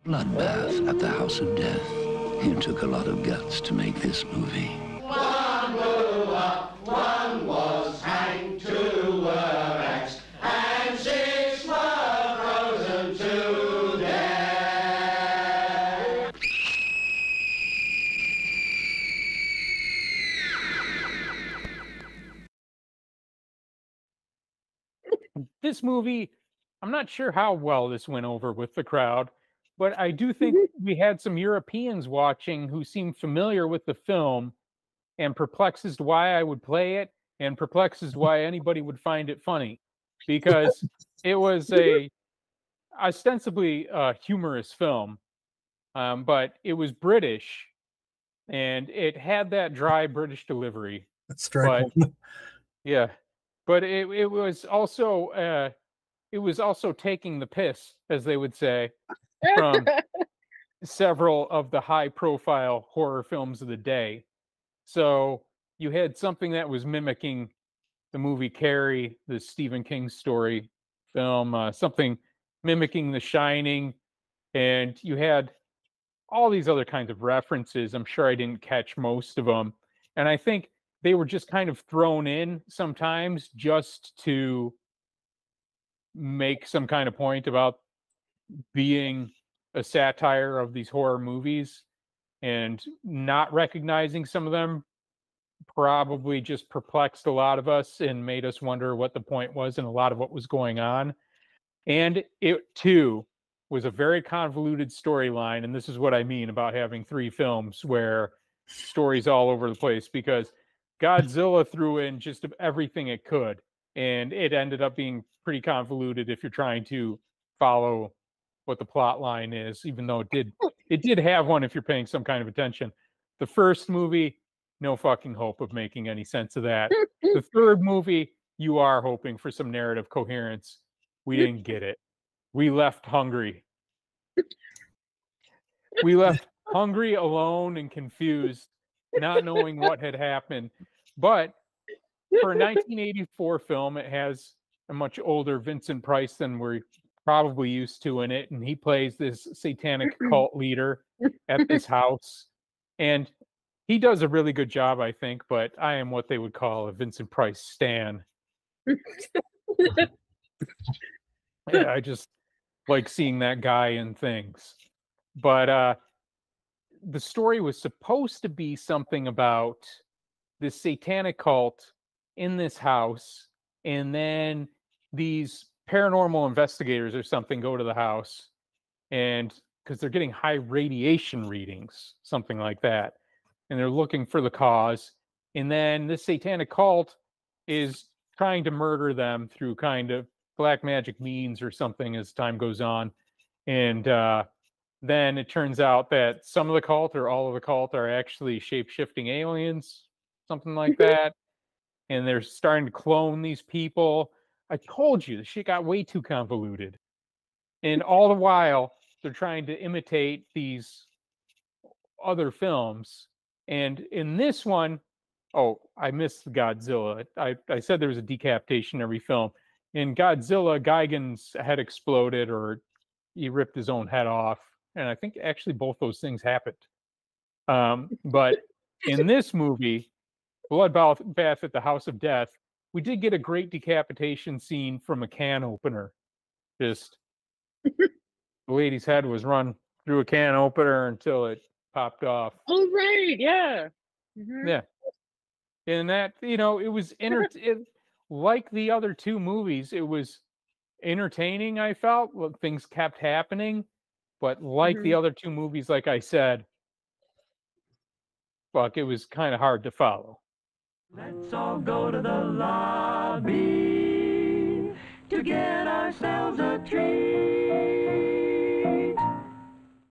Bloodbath at the House of Death. It took a lot of guts to make this movie. One blew up, one was hanged, two were axed, and six were frozen to death. This movie, I'm not sure how well this went over with the crowd, but I do think we had some Europeans watching who seemed familiar with the film, and perplexed as to why I would play it, and perplexed as to why anybody would find it funny, because it was a ostensibly humorous film, but it was British, and it had that dry British delivery. That's strike But one. yeah, but it was also taking the piss, as they would say, from several of the high-profile horror films of the day. So you had something that was mimicking the movie Carrie, the Stephen King story film, something mimicking The Shining, and you had all these other kinds of references. I'm sure I didn't catch most of them, and I think they were just kind of thrown in sometimes just to make some kind of point about being a satire of these horror movies, and not recognizing some of them probably just perplexed a lot of us and made us wonder what the point was and a lot of what was going on. And it too was a very convoluted storyline, and this is what I mean about having three films where stories all over the place, because Godzilla threw in just everything it could, and it ended up being pretty convoluted if you're trying to follow what the plot line is, even though it did have one if you're paying some kind of attention. The first movie, no fucking hope of making any sense of that. The third movie, you are hoping for some narrative coherence. We didn't get it. We left hungry. We left hungry, alone, and confused, not knowing what had happened. But for a 1984 film, it has a much older Vincent Price than we're probably used to in it, and he plays this satanic cult leader at this house, and he does a really good job, I think, but I am what they would call a Vincent Price stan. Yeah, I just like seeing that guy in things. But the story was supposed to be something about this satanic cult in this house, and then these paranormal investigators or something go to the house, and because they're getting high radiation readings, something like that, and they're looking for the cause, and then this satanic cult is trying to murder them through kind of black magic means or something as time goes on. And then it turns out that some of the cult or all of the cult are actually shape-shifting aliens, something like that, and they're starting to clone these people. I told you, the shit got way too convoluted. And all the while, they're trying to imitate these other films. And in this one, oh, I missed Godzilla. I said there was a decapitation in every film. In Godzilla, Gigan's head exploded, or he ripped his own head off. And I think actually both those things happened. But in this movie, Bloodbath at the House of Death, we did get a great decapitation scene from a can opener. Just the lady's head was run through a can opener until it popped off. Oh, right. Yeah. Mm-hmm. Yeah. And that, it was like the other two movies, it was entertaining, I felt. Things kept happening. But like the other two movies, like I said, fuck, it was kind of hard to follow. Let's all go to the lobby to get ourselves a treat.